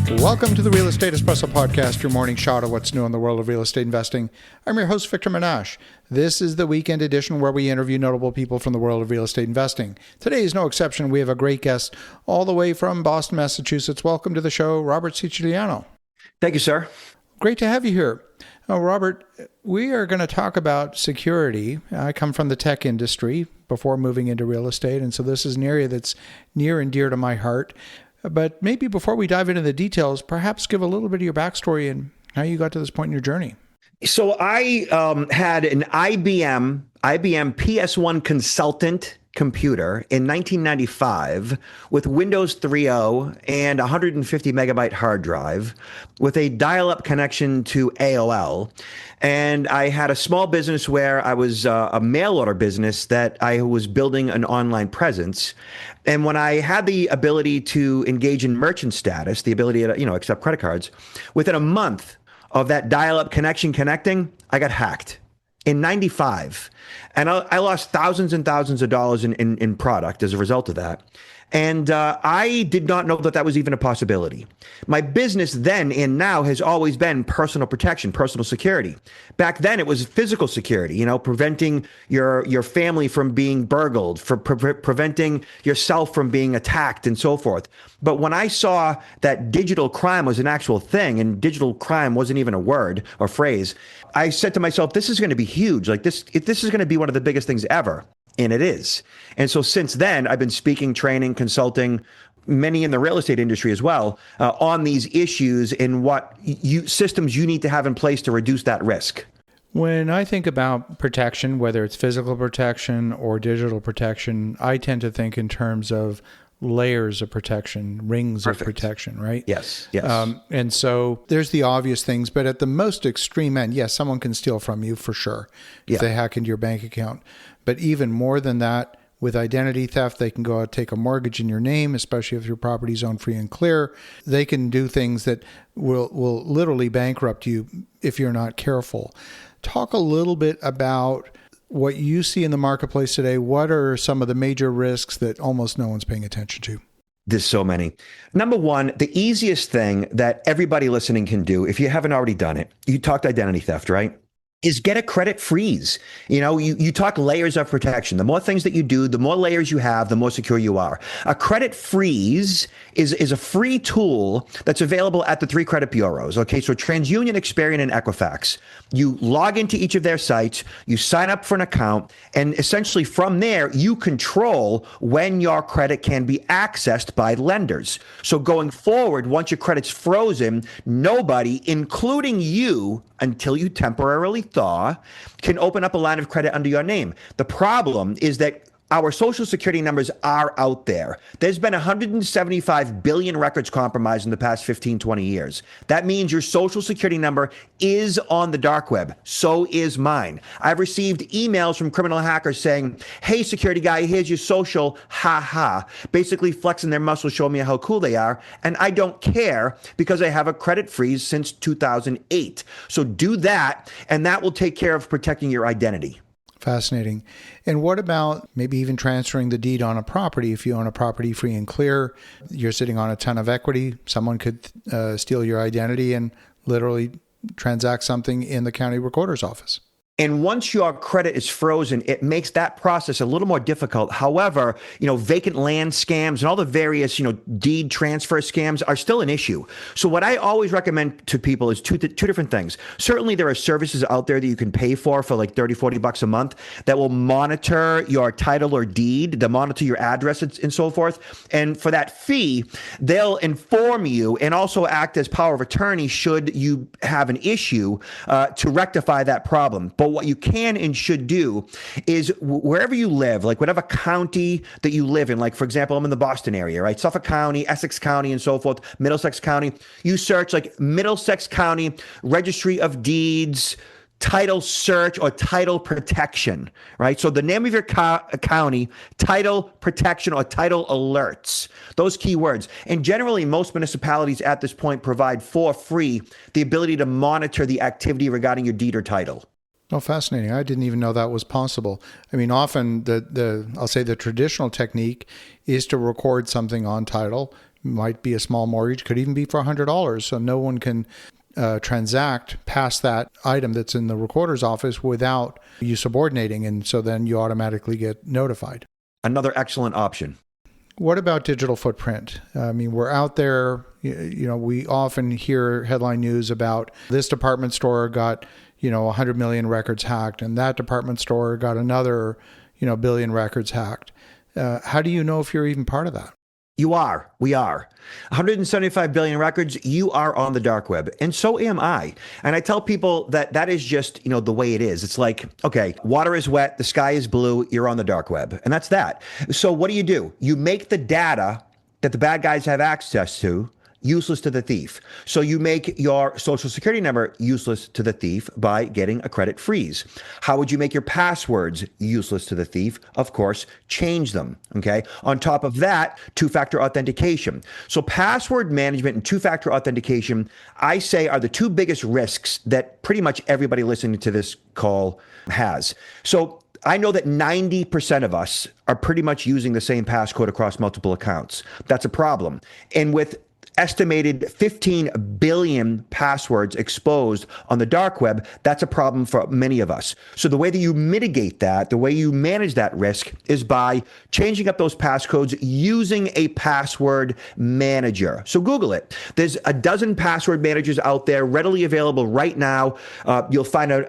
Welcome to the Real Estate Espresso Podcast, your morning shot of what's new in the world of real estate investing. I'm your host, Victor Menashe. This is the weekend edition where we interview notable people from the world of real estate investing. Today is no exception. We have a great guest all the way from Boston, Massachusetts. Welcome to the show, Robert Siciliano. Thank you, sir. Great to have you here. Now, Robert, we are going to talk about security. I come from the tech industry before moving into real estate, and so this is an area that's near and dear to my heart. But maybe before we dive into the details, perhaps give a little bit of your backstory and how you got to this point in your journey. So I had an IBM PS1 consultant computer in 1995 with Windows 3.0 and 150 megabyte hard drive with a dial-up connection to AOL. And I had a small business where I was a mail order business that I was building an online presence. And when I had the ability to engage in merchant status, the ability to, accept credit cards, within a month of that dial-up connection connecting, I got hacked in 95. And I lost thousands and thousands of dollars in product as a result of that. And I did not know that that was even a possibility. My business then and now has always been personal protection, personal security. Back then, it was physical security, preventing your family from being burgled, for preventing yourself from being attacked and so forth. But when I saw that digital crime was an actual thing and digital crime wasn't even a word or phrase, I said to myself, this is going to be huge. Like this is going to be one of the biggest things ever. And it is. And so since then, I've been speaking, training, consulting, many in the real estate industry as well, on these issues and what systems you need to have in place to reduce that risk. When I think about protection, whether it's physical protection or digital protection, I tend to think in terms of layers of protection, rings Perfect. Of protection, right? Yes. And so there's the obvious things, but at the most extreme end, yes, someone can steal from you for sure if they hack into your bank account. But even more than that, with identity theft, they can go out, take a mortgage in your name, especially if your property's owned free and clear. They can do things that will literally bankrupt you if you're not careful. Talk a little bit about what you see in the marketplace today. What are some of the major risks that almost no one's paying attention to? There's so many. Number one, the easiest thing that everybody listening can do, if you haven't already done it, you talked identity theft, right? Is get a credit freeze. You talk layers of protection. The more things that you do, the more layers you have, the more secure you are. A credit freeze is a free tool that's available at the 3 credit bureaus. Okay, so TransUnion, Experian, and Equifax. You log into each of their sites, you sign up for an account, and essentially from there, you control when your credit can be accessed by lenders. So going forward, once your credit's frozen, nobody, including you, until you temporarily thaw, can open up a line of credit under your name. The problem is that our social security numbers are out there. There's been 175 billion records compromised in the past 15, 20 years. That means your social security number is on the dark web. So is mine. I've received emails from criminal hackers saying, hey, security guy, here's your social, ha ha, basically flexing their muscles, showing me how cool they are. And I don't care because I have a credit freeze since 2008. So do that, and that will take care of protecting your identity. Fascinating. And what about maybe even transferring the deed on a property? If you own a property free and clear, you're sitting on a ton of equity, someone could steal your identity and literally transact something in the county recorder's office. And once your credit is frozen, it makes that process a little more difficult. However, vacant land scams and all the various, deed transfer scams are still an issue. So what I always recommend to people is two different things. Certainly there are services out there that you can pay for like $30-$40 a month that will monitor your title or deed, they'll monitor your address and so forth. And for that fee, they'll inform you and also act as power of attorney should you have an issue to rectify that problem. But what you can and should do is wherever you live, like whatever county that you live in, like for example, I'm in the Boston area, right? Suffolk County, Essex County, and so forth, Middlesex County. You search like Middlesex County Registry of Deeds, title search or title protection, right? So the name of your county, title protection or title alerts, those keywords. And generally, most municipalities at this point provide for free the ability to monitor the activity regarding your deed or title. Oh, fascinating. I didn't even know that was possible. I mean, often I'll say the traditional technique is to record something on title, Might be a small mortgage, could even be for $100. So no one can transact past that item that's in the recorder's office without you subordinating. And so then you automatically get notified. Another excellent option. What about digital footprint? I mean, we're out there, we often hear headline news about this department store got, 100 million records hacked, and that department store got another, billion records hacked. How do you know if you're even part of that? You are. We are. 175 billion records, you are on the dark web. And so am I. And I tell people that is just, the way it is. It's like, okay, water is wet, the sky is blue, you're on the dark web. And that's that. So what do? You make the data that the bad guys have access to useless to the thief. So you make your social security number useless to the thief by getting a credit freeze. How would you make your passwords useless to the thief? Of course, change them. Okay. On top of that, two-factor authentication. So password management and two-factor authentication, I say, are the two biggest risks that pretty much everybody listening to this call has. So I know that 90% of us are pretty much using the same passcode across multiple accounts. That's a problem. And with estimated 15 billion passwords exposed on the dark web, that's a problem for many of us. So the way that you mitigate that, the way you manage that risk is by changing up those passcodes using a password manager. So Google it. There's a dozen password managers out there readily available right now. You'll find out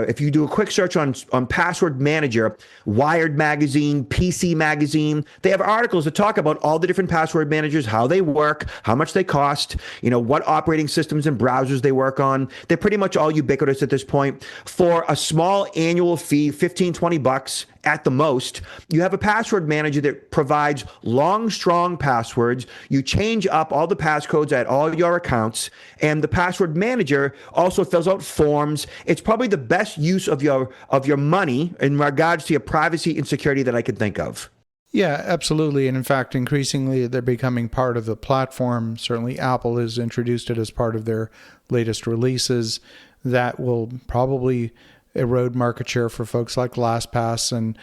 if you do a quick search on password manager, Wired magazine, PC magazine, they have articles that talk about all the different password managers, how they work, how much they cost, what operating systems and browsers they work on. They're pretty much all ubiquitous at this point. For a small annual fee, 15, 20 bucks at the most, you have a password manager that provides long, strong passwords. You change up all the passcodes at all your accounts, and the password manager also fills out forms. It's probably the best use of your money in regards to your privacy and security that I could think of. Yeah, absolutely. And in fact, increasingly, they're becoming part of the platform. Certainly, Apple has introduced it as part of their latest releases. That will probably erode market share for folks like LastPass and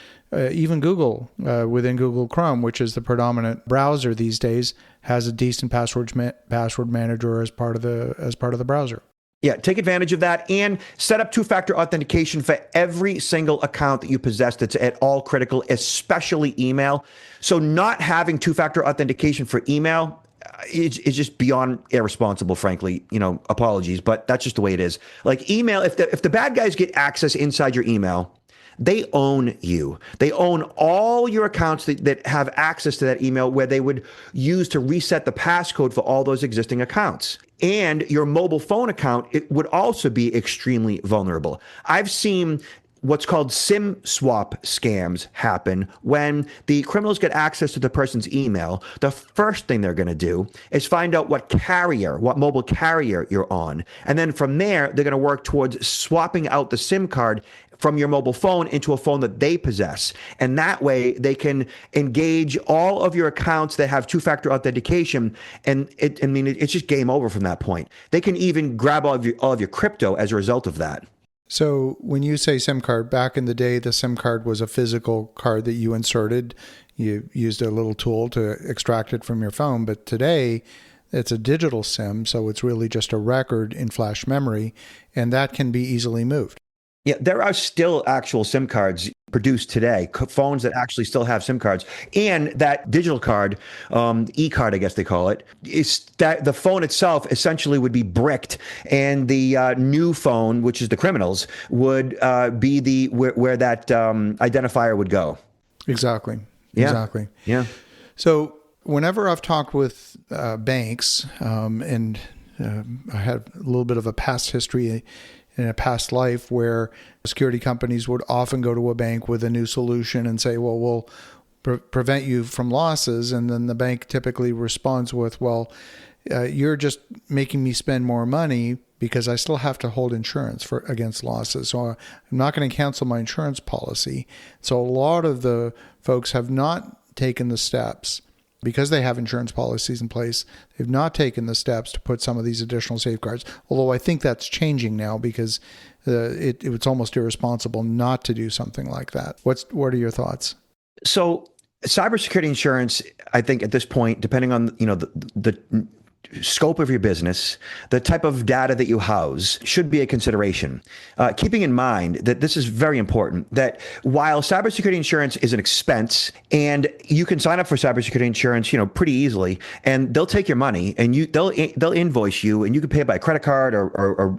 even Google within Google Chrome, which is the predominant browser these days, has a decent password manager as part of the browser. Yeah, take advantage of that and set up two-factor authentication for every single account that you possess that's at all critical, especially email. So not having two-factor authentication for email is just beyond irresponsible, frankly. Apologies, but that's just the way it is. Like email, if the bad guys get access inside your email, they own you. They own all your accounts that have access to that email, where they would use to reset the passcode for all those existing accounts. And your mobile phone account, it would also be extremely vulnerable. I've seen what's called SIM swap scams happen when the criminals get access to the person's email. The first thing they're going to do is find out what mobile carrier you're on. And then from there, they're going to work towards swapping out the SIM card from your mobile phone into a phone that they possess. And that way they can engage all of your accounts that have two-factor authentication. And it's just game over from that point. They can even grab all of your crypto as a result of that. So when you say SIM card, back in the day, the SIM card was a physical card that you inserted. You used a little tool to extract it from your phone. But today, it's a digital SIM, so it's really just a record in flash memory, and that can be easily moved. Yeah, there are still actual SIM cards produced today, phones that actually still have SIM cards. And that digital card, e-card, I guess they call it, is that the phone itself essentially would be bricked, and the new phone, which is the criminals, would be where that identifier would go. Exactly. Yeah. Exactly. Yeah. So whenever I've talked with banks, and I had a little bit of a past history in a past life where security companies would often go to a bank with a new solution and say, well, we'll prevent you from losses. And then the bank typically responds with, well, you're just making me spend more money because I still have to hold insurance against losses. So I'm not going to cancel my insurance policy. So a lot of the folks have not taken the steps, because they have insurance policies in place. They've not taken the steps to put some of these additional safeguards. Although I think that's changing now, because it's almost irresponsible not to do something like that. What are your thoughts? So cybersecurity insurance, I think at this point, depending on the scope of your business, the type of data that you house should be a consideration. Keeping in mind that this is very important, that while cybersecurity insurance is an expense and you can sign up for cybersecurity insurance, pretty easily, and they'll take your money and they'll invoice you and you can pay it by credit card or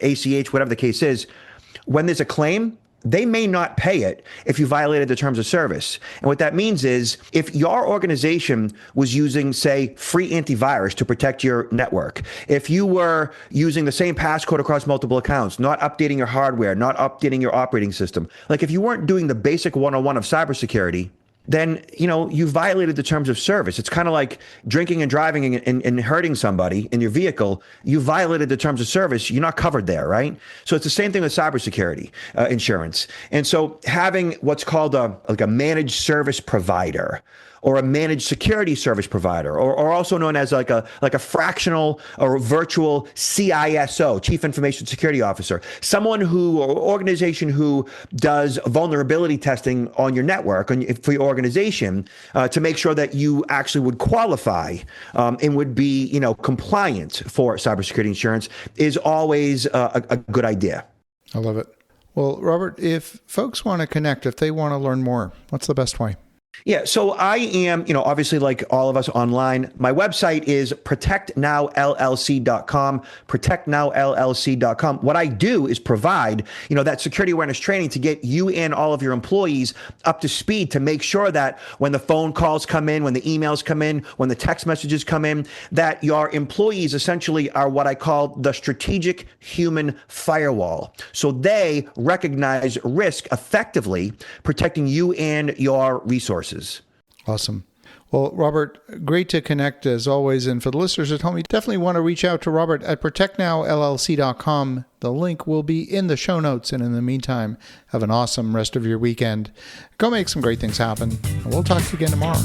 ACH, whatever the case is. When there's a claim, they may not pay it if you violated the terms of service. And what that means is if your organization was using, say, free antivirus to protect your network, if you were using the same passcode across multiple accounts, not updating your hardware, not updating your operating system, like if you weren't doing the basic 101 of cybersecurity, then, you violated the terms of service. It's kind of like drinking and driving and hurting somebody in your vehicle. You violated the terms of service. You're not covered there, right? So it's the same thing with cybersecurity insurance. And so having what's called a managed service provider or a managed security service provider, or also known as like a fractional or virtual CISO, Chief Information Security Officer, someone or organization who does vulnerability testing on your network for your organization to make sure that you actually would qualify and would be compliant for cybersecurity insurance is always a good idea. I love it. Well, Robert, if folks want to connect, if they want to learn more, what's the best way? Yeah, so I am, obviously like all of us online, my website is protectnowllc.com, protectnowllc.com. What I do is provide, that security awareness training to get you and all of your employees up to speed to make sure that when the phone calls come in, when the emails come in, when the text messages come in, that your employees essentially are what I call the strategic human firewall. So they recognize risk effectively, protecting you and your resources. Awesome. Well, Robert, great to connect as always. And for the listeners at home, you definitely want to reach out to Robert at protectnowllc.com. The link will be in the show notes. And in the meantime, have an awesome rest of your weekend. Go make some great things happen. And we'll talk to you again tomorrow.